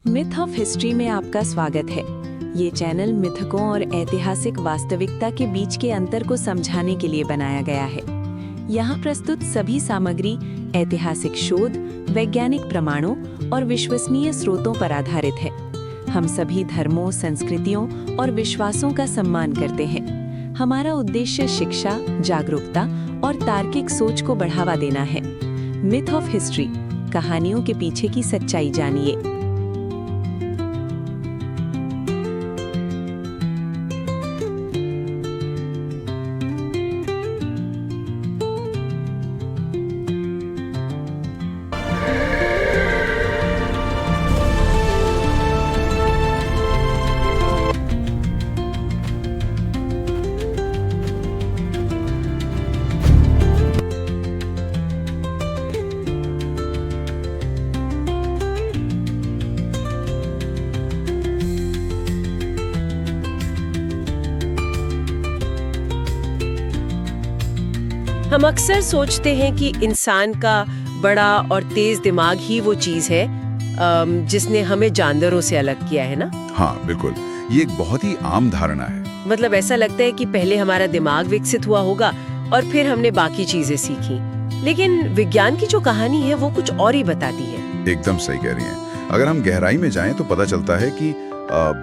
Myth of history में आपका स्वागत है। ये चैनल मिथकों और ऐतिहासिक वास्तविकता के बीच के अंतर को समझाने के लिए बनाया गया है। यहाँ प्रस्तुत सभी सामग्री ऐतिहासिक शोध, वैज्ञानिक प्रमाणों और विश्वसनीय स्रोतों पर आधारित है। हम सभी धर्मों, संस्कृतियों और विश्वासों का सम्मान करते हैं। हमारा उद्देश्य शिक्षा, जागरूकता और तार्किक सोच को बढ़ावा देना है। मिथ ऑफ हिस्ट्री, कहानियों के पीछे की सच्चाई जानिए। हम अक्सर सोचते हैं कि इंसान का बड़ा और तेज दिमाग ही वो चीज है जिसने हमें जानवरों से अलग किया है ना। हाँ बिल्कुल, ये एक बहुत ही आम धारणा है। मतलब ऐसा लगता है कि पहले हमारा दिमाग विकसित हुआ होगा और फिर हमने बाकी चीजें सीखी। लेकिन विज्ञान की जो कहानी है वो कुछ और ही बताती है। एकदम सही कह रही हैं। अगर हम गहराई में जाएं तो पता चलता है कि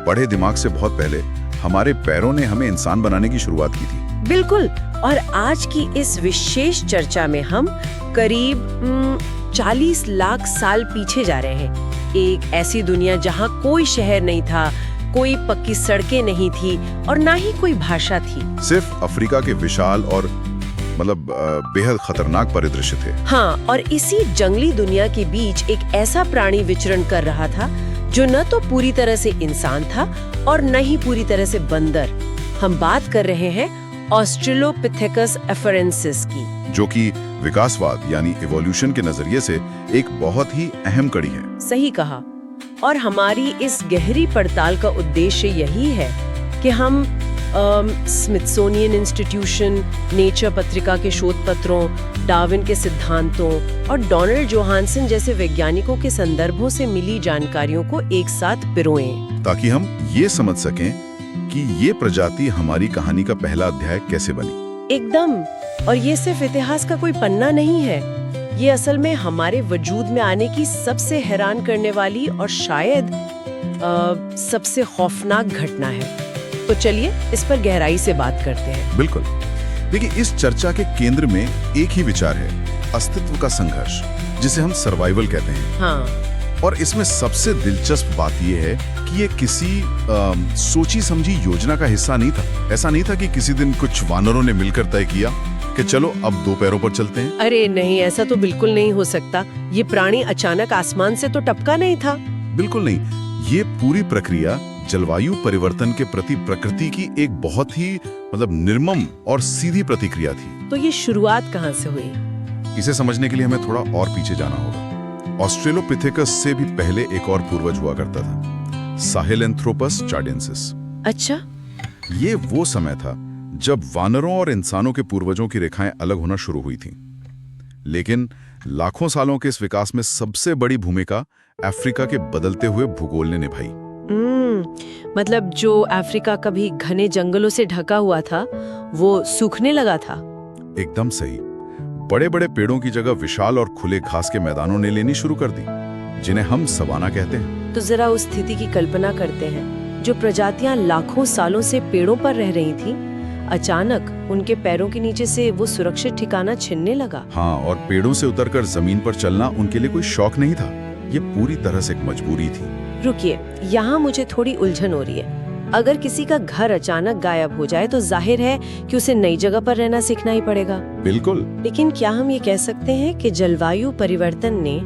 बड़े दिमाग से बहुत पहले हमारे पैरों ने हमें इंसान बनाने की शुरुआत की थी। बिल्कुल। और आज की इस विशेष चर्चा में हम करीब 40 लाख साल पीछे जा रहे हैं। एक ऐसी दुनिया जहां कोई शहर नहीं था, कोई पक्की सड़कें नहीं थी और ना ही कोई भाषा थी। सिर्फ अफ्रीका के विशाल और बेहद खतरनाक परिदृश्य थे। हाँ, और इसी जंगली दुनिया के बीच एक ऐसा प्राणी विचरण कर रहा था जो न तो पूरी तरह से इंसान था और न ही पूरी तरह से बंदर। हम बात कर रहे हैं ऑस्ट्रेलोपिथेकस एफरेंसिस की, जो कि विकासवाद यानी इवोल्यूशन के नजरिए से एक बहुत ही अहम कड़ी है। सही कहा। और हमारी इस गहरी पड़ताल का उद्देश्य यही है कि हम स्मिथसोनियन इंस्टीट्यूशन, नेचर पत्रिका के शोध पत्रों, डार्विन के सिद्धांतों और डोनाल्ड जोहानसन जैसे वैज्ञानिकों के संदर्भों से मिली जानकारियों को एक साथ पिरोएं, ताकि हम ये समझ सकें कि ये प्रजाति हमारी कहानी का पहला अध्याय कैसे बनी। एकदम। और ये सिर्फ इतिहास का कोई पन्ना नहीं है, ये असल में हमारे वजूद में आने की सबसे हैरान करने वाली और शायद सबसे खौफनाक घटना है। तो चलिए इस पर गहराई से बात करते हैं। बिल्कुल। देखिए, इस चर्चा के केंद्र में एक ही विचार है, अस्तित्व का संघर्ष, जिसे हम सर्वाइवल कहते हैं। हाँ। और इसमें सबसे दिलचस्प बात यह है कि ये किसी सोची समझी योजना का हिस्सा नहीं था। ऐसा नहीं था कि किसी दिन कुछ वानरों ने मिलकर तय किया कि चलो अब 2 पैरों पर चलते हैं। अरे नहीं, ऐसा तो बिल्कुल नहीं हो सकता। ये प्राणी अचानक आसमान से तो टपका नहीं था। बिल्कुल नहीं। ये पूरी प्रक्रिया जलवायु परिवर्तन के प्रति प्रकृति की एक बहुत ही निर्मम और सीधी प्रतिक्रिया थी। तो ये शुरुआत कहाँ से हुई? इसे समझने के लिए हमें थोड़ा और पीछे जाना होगा। ऑस्ट्रेलोपिथेकस से भी पहले एक और पूर्वज हुआ करता था, साहेलेंथ्रोपस चार्डेंसिस। अच्छा। ये वो समय था जब वानरों और इंसानों के पूर्वजों की रेखाएं अलग होना शुरू हुई थीं। लेकिन लाखों सालों के इस विकास में सबसे बड़ी भूमिका अफ्रीका के बदलते हुए भूगोल ने निभाई। मतलब जो अफ्रीका कभी घने जंगलों से ढका हुआ था वो सूखने लगा था। एकदम सही। बड़े बड़े पेड़ों की जगह विशाल और खुले घास के मैदानों ने लेनी शुरू कर दी, जिन्हें हम सवाना कहते हैं। तो जरा उस स्थिति की कल्पना करते हैं। जो प्रजातियां लाखों सालों से पेड़ों पर रह रही थीं, अचानक उनके पैरों के नीचे से वो सुरक्षित ठिकाना छिनने लगा। हाँ, और पेड़ों से उतरकर जमीन पर चलना उनके लिए कोई शौक नहीं था, ये पूरी तरह से एक मजबूरी थी। रुकिए, यहाँ मुझे थोड़ी उलझन हो रही है। अगर किसी का घर अचानक गायब हो जाए तो जाहिर है कि उसे नई जगह पर रहना सीखना ही पड़ेगा। बिल्कुल। लेकिन क्या हम ये कह सकते हैं कि जलवायु परिवर्तन ने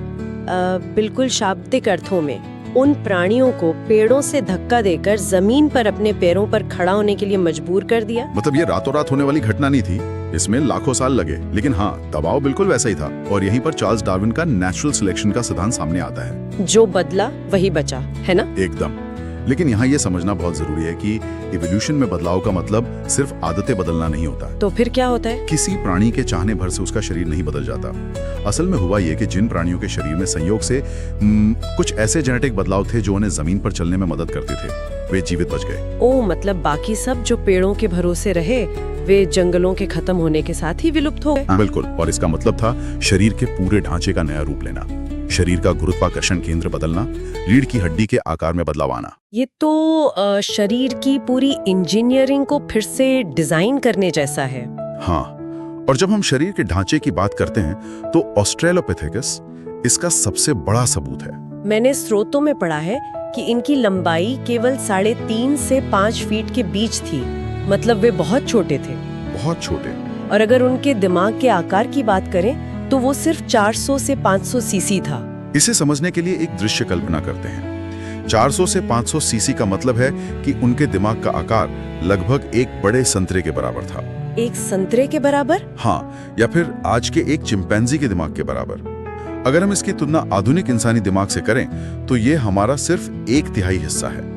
बिल्कुल शाब्दिक अर्थों में उन प्राणियों को पेड़ों से धक्का देकर जमीन पर अपने पैरों पर खड़ा होने के लिए मजबूर कर दिया? ये रातों रात होने वाली घटना नहीं थी, इसमें लाखों साल लगे। लेकिन हाँ, दबाव बिल्कुल वैसा ही था। और यहीं पर चार्ल्स डार्विन का नेचुरल सिलेक्शन का सिद्धांत सामने आता है। जो बदला वही बचा, है ना? एकदम। लेकिन यहाँ ये समझना बहुत जरूरी है कि इवोल्यूशन में बदलाव का मतलब सिर्फ आदतें बदलना नहीं होता। तो फिर क्या होता है? किसी प्राणी के चाहने भर से उसका शरीर नहीं बदल जाता। असल में हुआ ये कि जिन प्राणियों के शरीर में संयोग से कुछ ऐसे जेनेटिक बदलाव थे जो उन्हें जमीन पर चलने में मदद करते थे, वे जीवित बच गए। ओ, मतलब बाकी सब जो पेड़ों के भरोसे रहे वे जंगलों के खत्म होने के साथ ही विलुप्त हो गए। बिल्कुल, और इसका मतलब था शरीर के पूरे ढांचे का नया रूप लेना, शरीर का गुरुत्वाकर्षण केंद्र बदलना, रीढ़ की हड्डी के आकार में बदलाव आना। ये तो शरीर की पूरी इंजीनियरिंग को फिर से डिजाइन करने जैसा है। हाँ, और जब हम शरीर के ढांचे की बात करते हैं तो ऑस्ट्रेलोपिथेकस इसका सबसे बड़ा सबूत है। मैंने स्रोतों में पढ़ा है कि इनकी लंबाई केवल 3.5 से 5 फीट के बीच थी, मतलब वे बहुत छोटे थे। बहुत छोटे। और अगर उनके दिमाग के आकार की बात करें तो वो सिर्फ 400 से 500 सीसी था। इसे समझने के लिए एक दृश्य कल्पना करते हैं। 400 से 500 सीसी का मतलब है कि उनके दिमाग का आकार लगभग एक बड़े संतरे के बराबर था। एक संतरे के बराबर? हाँ, या फिर आज के एक चिंपैंजी के दिमाग के बराबर। अगर हम इसकी तुलना आधुनिक इंसानी दिमाग से करें तो ये हमारा सिर्फ 1/3 हिस्सा है।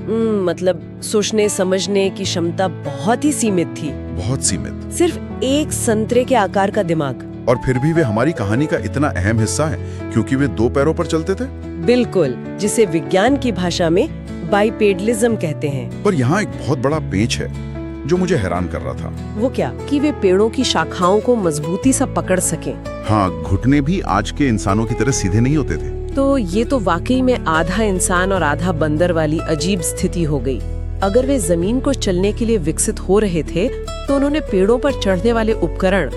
मतलब सोचने समझने की क्षमता बहुत ही सीमित थी। बहुत सीमित। सिर्फ एक संतरे के आकार का दिमाग। और फिर भी वे हमारी कहानी का इतना अहम हिस्सा है क्योंकि वे 2 पैरों पर चलते थे। बिल्कुल, जिसे विज्ञान की भाषा में बाइपेडलिज्म कहते हैं। पर यहाँ एक बहुत बड़ा पेंच है जो मुझे हैरान कर रहा था। वो क्या? कि वे पेड़ों की शाखाओं को मजबूती से पकड़ सकें। हाँ, घुटने भी आज के इंसानों की तरह सीधे नहीं होते थे। तो ये तो वाकई में आधा इंसान और आधा बंदर वाली अजीब स्थिति हो गई। अगर वे जमीन को चलने के लिए विकसित हो रहे थे तो उन्होंने पेड़ों पर चढ़ने वाले उपकरण,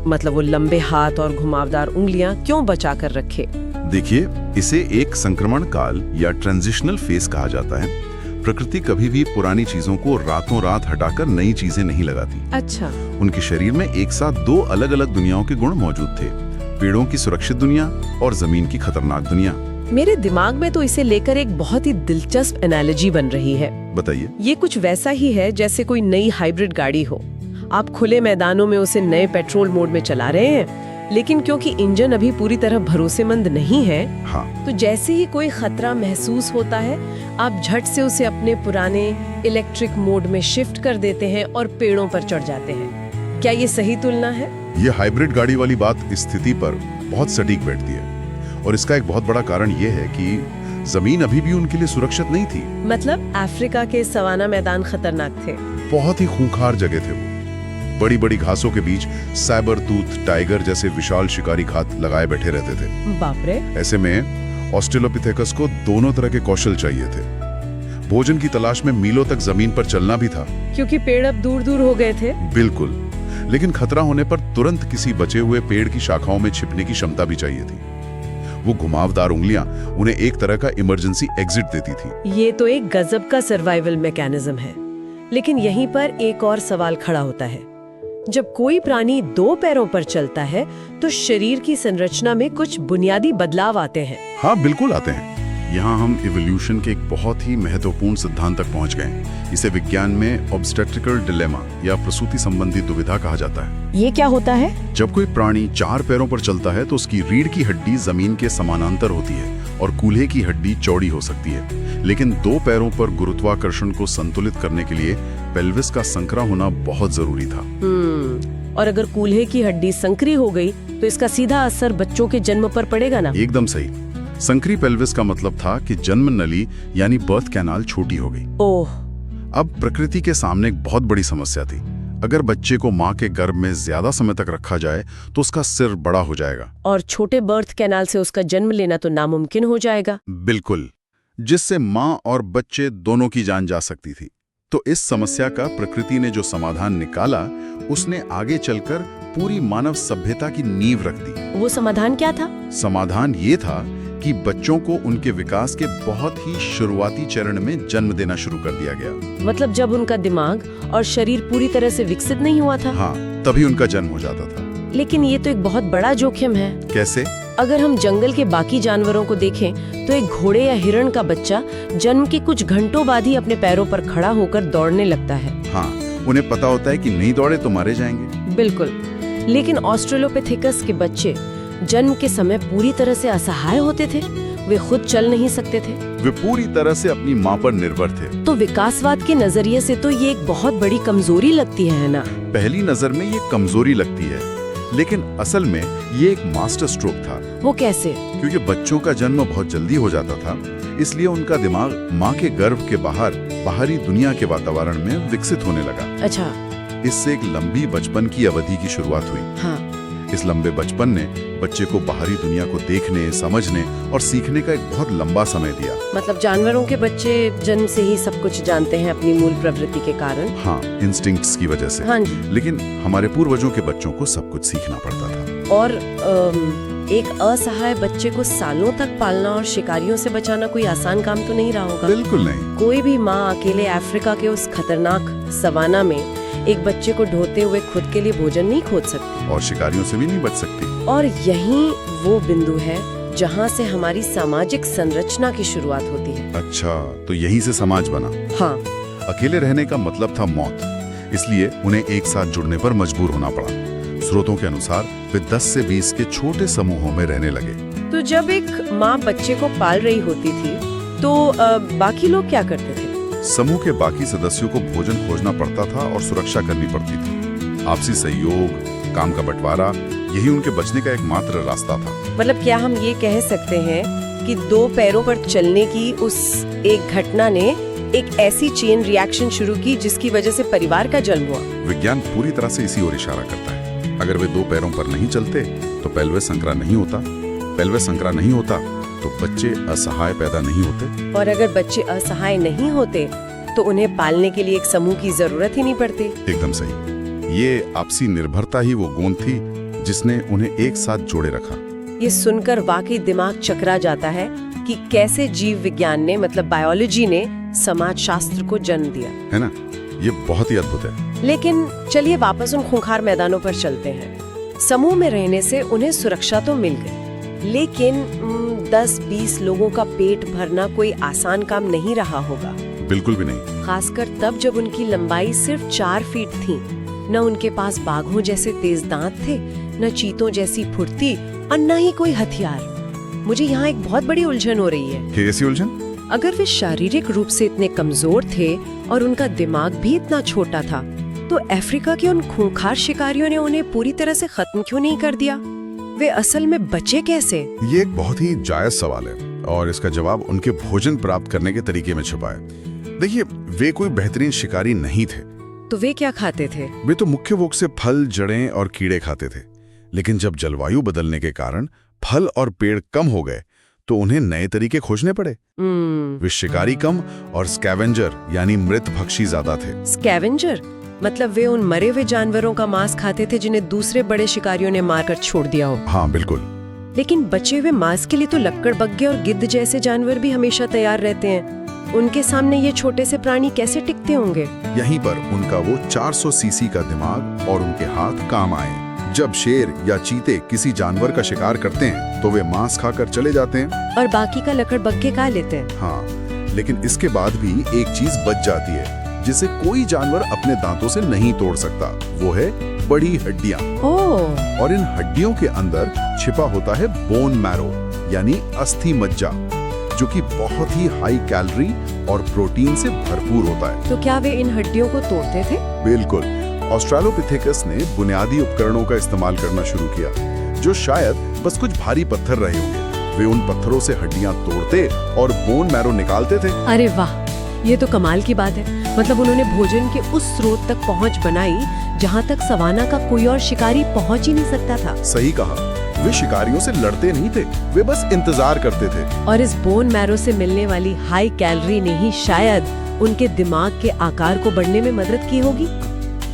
मतलब वो लंबे हाथ और घुमावदार उंगलियां क्यों बचा कर रखे? देखिए, इसे एक संक्रमण काल या ट्रांजिशनल फेज कहा जाता है। प्रकृति कभी भी पुरानी चीजों को रातों रात हटाकर नई चीजें नहीं लगाती। अच्छा। उनके शरीर में एक साथ 2 अलग अलग दुनियाओं के गुण मौजूद थे, पेड़ों की सुरक्षित दुनिया और जमीन की खतरनाक दुनिया। मेरे दिमाग में तो इसे लेकर एक बहुत ही दिलचस्प एनालॉजी बन रही है। बताइए। ये कुछ वैसा ही है जैसे कोई नई हाइब्रिड गाड़ी हो। आप खुले मैदानों में उसे नए पेट्रोल मोड में चला रहे हैं, लेकिन क्योंकि इंजन अभी पूरी तरह भरोसेमंद नहीं है, हाँ, तो जैसे ही कोई खतरा महसूस होता है आप झट से उसे अपने पुराने इलेक्ट्रिक मोड में शिफ्ट कर देते हैं और पेड़ों पर चढ़ जाते हैं। क्या ये सही तुलना है? ये हाइब्रिड गाड़ी वाली बात इस स्थिति पर बहुत सटीक बैठती है, और इसका एक बहुत बड़ा कारण ये है कि जमीन अभी भी उनके लिए सुरक्षित नहीं थी। मतलब अफ्रीका के सवाना मैदान खतरनाक थे। बहुत ही खूंखार जगह थे वो। बड़ी बड़ी घासों के बीच साइबर टूथ टाइगर जैसे विशाल शिकारी घात लगाए बैठे रहते थे। बाप रे। ऐसे में ऑस्ट्रेलोपिथेकस को दोनों तरह के कौशल चाहिए थे। भोजन की तलाश में मीलों तक जमीन पर चलना भी था, क्योंकि पेड़ अब दूर दूर हो गए थे। बिल्कुल, लेकिन खतरा होने पर तुरंत किसी बचे हुए पेड़ की शाखाओं में छिपने की क्षमता भी चाहिए थी। वो घुमावदार उंगलियां उन्हें एक तरह का इमरजेंसी एग्जिट देती थी। ये तो एक गजब का सर्वाइवल मैकेनिज्म है। लेकिन यहीं पर एक और सवाल खड़ा होता है। जब कोई प्राणी 2 पैरों पर चलता है तो शरीर की संरचना में कुछ बुनियादी बदलाव आते हैं। हाँ, बिल्कुल आते हैं। यहाँ हम इवोल्यूशन के एक बहुत ही महत्वपूर्ण सिद्धांत तक पहुँच गए। इसे विज्ञान में ऑब्स्टेट्रिकल डिलेमा या प्रसूति संबंधी दुविधा कहा जाता है। ये क्या होता है? जब कोई प्राणी 4 पैरों पर चलता है तो उसकी रीढ़ की हड्डी जमीन के समानांतर होती है और कूल्हे की हड्डी चौड़ी हो सकती है, लेकिन 2 पैरों पर गुरुत्वाकर्षण को संतुलित करने के लिए पेल्विस का संकरा होना बहुत जरूरी था। और अगर कूल्हे की हड्डी संकरी हो गई तो इसका सीधा असर बच्चों के जन्म पर पड़ेगा ना? एकदम सही। संकरी पेल्विस का मतलब था कि जन्म नली यानी बर्थ कैनाल छोटी हो गई। ओह। अब प्रकृति के सामने एक बहुत बड़ी समस्या थी। अगर बच्चे को माँ के गर्भ में ज्यादा समय तक रखा जाए तो उसका सिर बड़ा हो जाएगा और छोटे बर्थ कैनाल से उसका जन्म लेना तो नामुमकिन हो जाएगा। बिल्कुल, जिससे माँ और बच्चे दोनों की जान जा सकती थी। तो इस समस्या का प्रकृति ने जो समाधान निकाला, उसने आगे चलकर पूरी मानव सभ्यता की नींव रख दी। वो समाधान क्या था? समाधान ये था कि बच्चों को उनके विकास के बहुत ही शुरुआती चरण में जन्म देना शुरू कर दिया गया। मतलब जब उनका दिमाग और शरीर पूरी तरह से विकसित नहीं हुआ था? हाँ, तभी उनका जन्म हो जाता था। लेकिन ये तो एक बहुत बड़ा जोखिम है। कैसे? अगर हम जंगल के बाकी जानवरों को देखें तो एक घोड़े या हिरण का बच्चा जन्म के कुछ घंटों बाद ही अपने पैरों पर खड़ा होकर दौड़ने लगता है। हाँ, उन्हें पता होता है कि नहीं दौड़े तो मारे जाएंगे। बिल्कुल, लेकिन ऑस्ट्रेलोपिथेकस के बच्चे जन्म के समय पूरी तरह से असहाय होते थे। वे खुद चल नहीं सकते थे। वे पूरी तरह से अपनी माँ पर निर्भर थे। तो विकासवाद के नजरिए से तो ये एक बहुत बड़ी कमजोरी लगती है ना? पहली नजर में ये कमजोरी लगती है, लेकिन असल में ये एक मास्टर स्ट्रोक था। वो कैसे? क्योंकि बच्चों का जन्म बहुत जल्दी हो जाता था, इसलिए उनका दिमाग माँ के गर्भ के बाहरी दुनिया के वातावरण में विकसित होने लगा। अच्छा। इससे एक लंबी बचपन की अवधि की शुरुआत हुई। हाँ। इस लंबे बचपन ने बच्चे को बाहरी दुनिया को देखने, समझने और सीखने का एक बहुत लंबा समय दिया। मतलब जानवरों के बच्चे जन्म से ही सब कुछ जानते हैं अपनी मूल प्रवृत्ति के कारण। हाँ, इंस्टिंक्ट्स की वजह से। हाँ जी। लेकिन हमारे पूर्वजों के बच्चों को सब कुछ सीखना पड़ता था। और एक असहाय बच्चे को सालों तक पालना और शिकारियों से बचाना कोई आसान काम तो नहीं रहा होगा। बिल्कुल नहीं। कोई भी माँ अकेले अफ्रीका के उस खतरनाक सवाना में एक बच्चे को ढोते हुए खुद के लिए भोजन नहीं खोज सकती, और शिकारियों से भी नहीं बच सकती। और यही वो बिंदु है जहाँ से हमारी सामाजिक संरचना की शुरुआत होती है। अच्छा, तो यहीं से समाज बना। हाँ। अकेले रहने का मतलब था मौत, इसलिए उन्हें एक साथ जुड़ने पर मजबूर होना पड़ा। स्रोतों के अनुसार वे 10 से 20 के छोटे समूहों में रहने लगे। तो जब एक माँ बच्चे को पाल रही होती थी तो बाकी लोग क्या करते थे? समूह के बाकी सदस्यों को भोजन खोजना पड़ता था और सुरक्षा करनी पड़ती थी। आपसी सहयोग, काम का बंटवारा, यही उनके बचने का एकमात्र रास्ता था। मतलब क्या हम ये कह सकते हैं कि 2 पैरों पर चलने की उस एक घटना ने एक ऐसी चेन रिएक्शन शुरू की जिसकी वजह से परिवार का जन्म हुआ? विज्ञान पूरी तरह से इसी ओर इशारा करता है। अगर वे 2 पैरों पर नहीं चलते तो पेल्विस संकरा नहीं होता, पेल्विस संकरा नहीं होता तो बच्चे असहाय पैदा नहीं होते, और अगर बच्चे असहाय नहीं होते तो उन्हें पालने के लिए एक समूह की जरूरत ही नहीं पड़ती। एकदम सही। ये आपसी निर्भरता ही वो गोंद थी जिसने उन्हें एक साथ जोड़े रखा। ये सुनकर वाकई दिमाग चकरा जाता है कि कैसे जीव विज्ञान ने, मतलब बायोलॉजी ने, समाज शास्त्र को जन्म दिया, है ना? ये बहुत ही अद्भुत है। लेकिन चलिए वापस उन खूंखार मैदानों पर चलते हैं। समूह में रहने से उन्हें सुरक्षा तो मिल गई, लेकिन 10-20 लोगों का पेट भरना कोई आसान काम नहीं रहा होगा। बिल्कुल भी नहीं। खासकर तब जब उनकी लंबाई सिर्फ 4 फीट थी। न उनके पास बाघों जैसे तेज दांत थे, न चीतों जैसी फुर्ती, और न ही कोई हथियार। मुझे यहाँ एक बहुत बड़ी उलझन हो रही है। कैसी उलझन? अगर वे शारीरिक रूप से इतने कमजोर थे और उनका दिमाग भी इतना छोटा था, तो अफ्रीका के उन खूंखार शिकारियों ने उन्हें पूरी तरह से खत्म क्यों नहीं कर दिया? वे असल में बचे कैसे? ये एक बहुत ही जायज सवाल है और इसका जवाब उनके भोजन प्राप्त करने के तरीके में छुपा है। देखिए, वे कोई बेहतरीन शिकारी नहीं थे। तो वे क्या खाते थे? वे तो मुख्य रूप से फल, जड़ें और कीड़े खाते थे। लेकिन जब जलवायु बदलने के कारण फल और पेड़ कम हो गए तो उन्हें नए तरीके खोजने पड़े। वे शिकारी कम और स्कैवेंजर यानी मृत भक्षी ज्यादा थे। स्कैवेंजर मतलब वे उन मरे हुए जानवरों का मांस खाते थे जिन्हें दूसरे बड़े शिकारियों ने मारकर छोड़ दिया हो। हाँ, बिल्कुल। लेकिन बचे हुए मांस के लिए तो लक्कड़बग्घे और गिद्ध जैसे जानवर भी हमेशा तैयार रहते हैं। उनके सामने ये छोटे से प्राणी कैसे टिकते होंगे? यहीं पर उनका वो 400 सीसी का दिमाग और उनके हाथ काम आए। जब शेर या चीते किसी जानवर का शिकार करते हैं तो वे मांस खाकर चले जाते हैं और बाकी का लकड़बग्घे खा लेते हैं। हाँ, लेकिन इसके बाद भी एक चीज बच जाती है जिसे कोई जानवर अपने दांतों से नहीं तोड़ सकता। वो है बड़ी हड्डियां। ओह। और इन हड्डियों के अंदर छिपा होता है बोन मैरो यानी अस्थि मज्जा, जो कि बहुत ही हाई कैलोरी और प्रोटीन से भरपूर होता है। तो क्या वे इन हड्डियों को तोड़ते थे? बिल्कुल। ऑस्ट्रेलोपिथेकस ने बुनियादी उपकरणों का इस्तेमाल करना शुरू किया, जो शायद बस कुछ भारी पत्थर रहे होंगे। वे उन पत्थरों से हड्डियां तोड़ते और बोन मैरो निकालते थे। अरे वाह, ये तो कमाल की बात है। मतलब उन्होंने भोजन के उस स्रोत तक पहुंच बनाई जहां तक सवाना का कोई और शिकारी पहुंच ही नहीं सकता था। सही कहा। वे शिकारियों से लड़ते नहीं थे, वे बस इंतजार करते थे। और इस बोन मैरो से मिलने वाली हाई कैलोरी ने ही शायद उनके दिमाग के आकार को बढ़ने में मदद की होगी।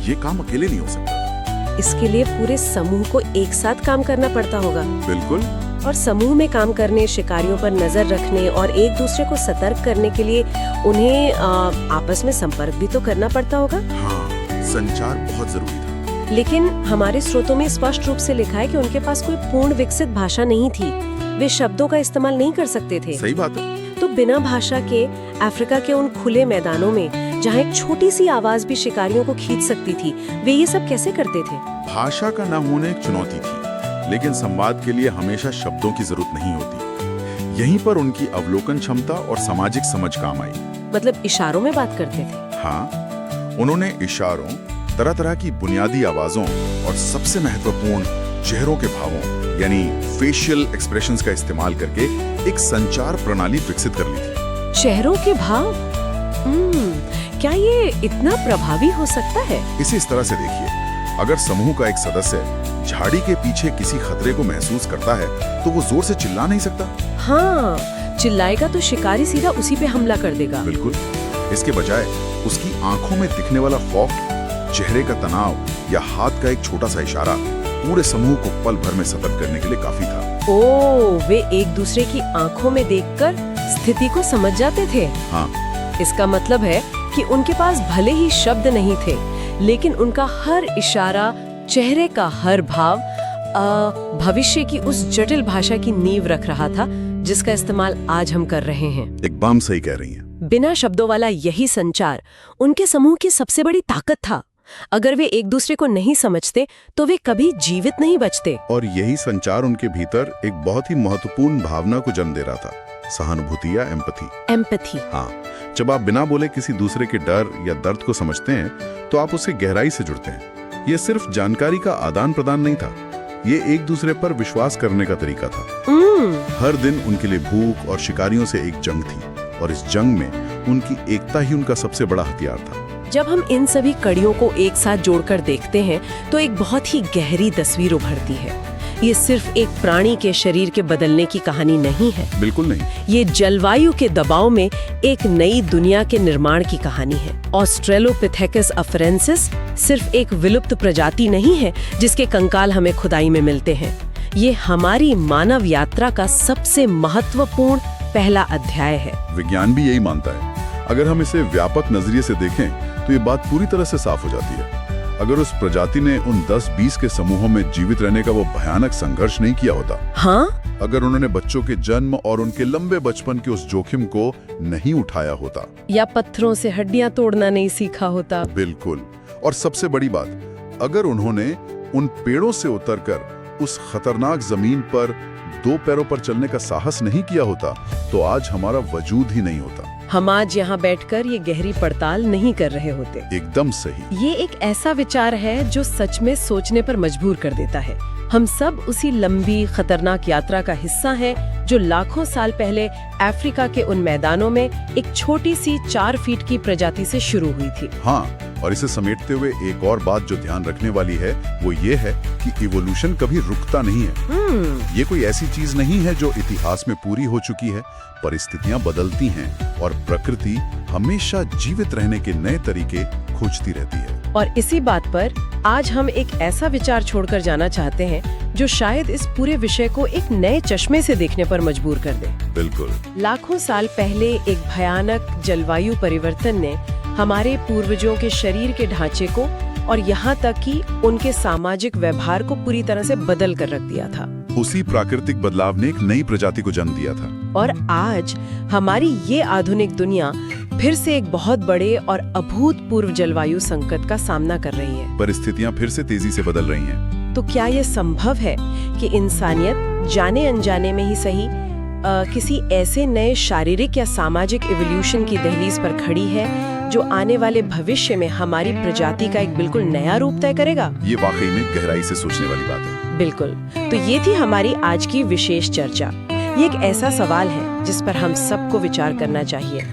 ये काम अकेले नहीं हो सकता। इसके लिए पूरे समूह को एक साथ काम करना पड़ता होगा। बिल्कुल। और समूह में काम करने, शिकारियों पर नजर रखने और एक दूसरे को सतर्क करने के लिए उन्हें आपस में संपर्क भी तो करना पड़ता होगा। हाँ, संचार बहुत जरूरी था। लेकिन हमारे स्रोतों में स्पष्ट रूप से लिखा है कि उनके पास कोई पूर्ण विकसित भाषा नहीं थी। वे शब्दों का इस्तेमाल नहीं कर सकते थे। सही बात है। तो बिना भाषा के अफ्रीका के उन खुले मैदानों में जहाँ एक छोटी सी आवाज भी शिकारियों को खींच सकती थी, वे ये सब कैसे करते थे? भाषा का न होना एक चुनौती थी, लेकिन संवाद के लिए हमेशा शब्दों की जरूरत नहीं होती। यहीं पर उनकी अवलोकन क्षमता और सामाजिक समझ काम आई। मतलब इशारों में बात करते थे? हाँ, उन्होंने इशारों, तरह तरह की बुनियादी आवाजों और सबसे महत्वपूर्ण चेहरों के भावों यानी फेशियल एक्सप्रेशंस का इस्तेमाल करके एक संचार प्रणाली विकसित कर ली थी। चेहरों के भाव? क्या ये इतना प्रभावी हो सकता है? इसे इस तरह से देखिए, अगर समूह का एक सदस्य झाड़ी के पीछे किसी खतरे को महसूस करता है तो वो जोर से चिल्ला नहीं सकता। हाँ, चिल्लाएगा तो शिकारी सीधा उसी पे हमला कर देगा। बिल्कुल। इसके बजाय उसकी आंखों में दिखने वाला खौफ, चेहरे का तनाव या हाथ का एक छोटा सा इशारा पूरे समूह को पल भर में सतर्क करने के लिए काफी था। ओह, वे एक दूसरे की आंखों में देखकर स्थिति को समझ जाते थे। हाँ, इसका मतलब है कि उनके पास भले ही शब्द नहीं थे, लेकिन उनका हर इशारा, चेहरे का हर भाव भविष्य की उस जटिल भाषा की नींव रख रहा था जिसका इस्तेमाल आज हम कर रहे हैं। एकदम सही कह रही हैं। बिना शब्दों वाला यही संचार उनके समूह की सबसे बड़ी ताकत था। अगर वे एक दूसरे को नहीं समझते तो वे कभी जीवित नहीं बचते। और यही संचार उनके भीतर एक बहुत ही महत्वपूर्ण भावना को जन्म दे रहा था, सहानुभूति या एम्पैथी। हाँ, जब आप बिना बोले किसी दूसरे के डर या दर्द को समझते हैं तो आप उससे गहराई से जुड़ते हैं। ये सिर्फ जानकारी का आदान प्रदान नहीं था, ये एक दूसरे पर विश्वास करने का तरीका था। हर दिन उनके लिए भूख और शिकारियों से एक जंग थी और इस जंग में उनकी एकता ही उनका सबसे बड़ा हथियार था। जब हम इन सभी कड़ियों को एक साथ जोड़कर देखते हैं तो एक बहुत ही गहरी तस्वीर उभरती है। ये सिर्फ एक प्राणी के शरीर के बदलने की कहानी नहीं है। बिल्कुल नहीं। ये जलवायु के दबाव में एक नई दुनिया के निर्माण की कहानी है। ऑस्ट्रेलोपिथेकस अफरेंसिस सिर्फ एक विलुप्त प्रजाति नहीं है जिसके कंकाल हमें खुदाई में मिलते हैं। ये हमारी मानव यात्रा का सबसे महत्वपूर्ण पहला अध्याय है। विज्ञान भी यही मानता है। अगर हम इसे व्यापक नजरिए से देखें तो ये बात पूरी तरह से साफ हो जाती है। अगर उस प्रजाति ने उन 10-20 के समूहों में जीवित रहने का वो भयानक संघर्ष नहीं किया होता, हाँ, अगर उन्होंने बच्चों के जन्म और उनके लंबे बचपन के उस जोखिम को नहीं उठाया होता, या पत्थरों से हड्डियां तोड़ना नहीं सीखा होता। बिल्कुल। और सबसे बड़ी बात, अगर उन्होंने उन पेड़ों से उतरकर उस खतरनाक जमीन पर 2 पैरों पर चलने का साहस नहीं किया होता, तो आज हमारा वजूद ही नहीं होता। हम आज यहाँ बैठकर ये गहरी पड़ताल नहीं कर रहे होते। एकदम सही। ये एक ऐसा विचार है जो सच में सोचने पर मजबूर कर देता है। हम सब उसी लंबी खतरनाक यात्रा का हिस्सा हैं जो लाखों साल पहले अफ्रीका के उन मैदानों में एक छोटी सी 4 फीट की प्रजाति से शुरू हुई थी। हाँ, और इसे समेटते हुए एक और बात जो ध्यान रखने वाली है वो ये है कि इवोल्यूशन कभी रुकता नहीं है। ये कोई ऐसी चीज नहीं है जो इतिहास में पूरी हो चुकी है। परिस्थितियां बदलती हैं और प्रकृति हमेशा जीवित रहने के नए तरीके खोजती रहती है। और इसी बात पर आज हम एक ऐसा विचार छोड़कर जाना चाहते हैं जो शायद इस पूरे विषय को एक नए चश्मे से देखने पर मजबूर कर दे। बिल्कुल। लाखों साल पहले एक भयानक जलवायु परिवर्तन ने हमारे पूर्वजों के शरीर के ढांचे को और यहाँ तक कि उनके सामाजिक व्यवहार को पूरी तरह से बदल कर रख दिया था। उसी प्राकृतिक बदलाव ने एक नई प्रजाति को जन्म दिया था। और आज हमारी ये आधुनिक दुनिया फिर से एक बहुत बड़े और अभूतपूर्व जलवायु संकट का सामना कर रही है। परिस्थितियां फिर से तेजी से बदल रही हैं। तो क्या ये संभव है कि इंसानियत जाने अनजाने में ही सही किसी ऐसे नए शारीरिक या सामाजिक इवोल्यूशन की दहलीज पर खड़ी है जो आने वाले भविष्य में हमारी प्रजाति का एक बिल्कुल नया रूप तय करेगा? ये वाकई में गहराई से सोचने वाली बात है। बिल्कुल। तो ये थी हमारी आज की विशेष चर्चा। ये एक ऐसा सवाल है जिस पर हम सबको विचार करना चाहिए।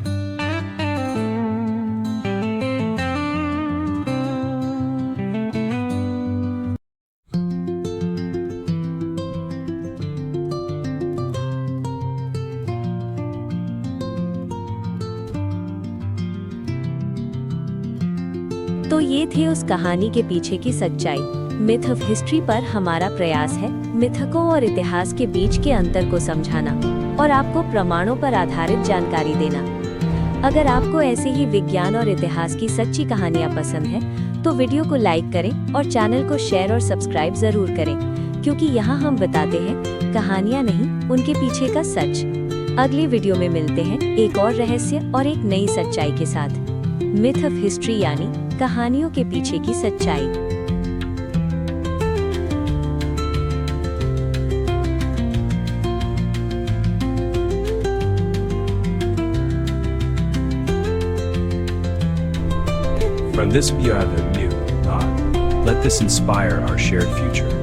तो ये थे उस कहानी के पीछे की सच्चाई। मिथ ऑफ हिस्ट्री पर हमारा प्रयास है मिथकों और इतिहास के बीच के अंतर को समझाना और आपको प्रमाणों पर आधारित जानकारी देना। अगर आपको ऐसे ही विज्ञान और इतिहास की सच्ची कहानियाँ पसंद हैं, तो वीडियो को लाइक करें और चैनल को शेयर और सब्सक्राइब जरूर करें, क्योंकि यहाँ हम बताते हैं कहानियाँ नहीं, उनके पीछे का सच। अगली वीडियो में मिलते हैं एक और रहस्य और एक नई सच्चाई के साथ। मिथ ऑफ हिस्ट्री यानी कहानियों के पीछे की सच्चाई। From this we are the new God. Let this inspire our shared future.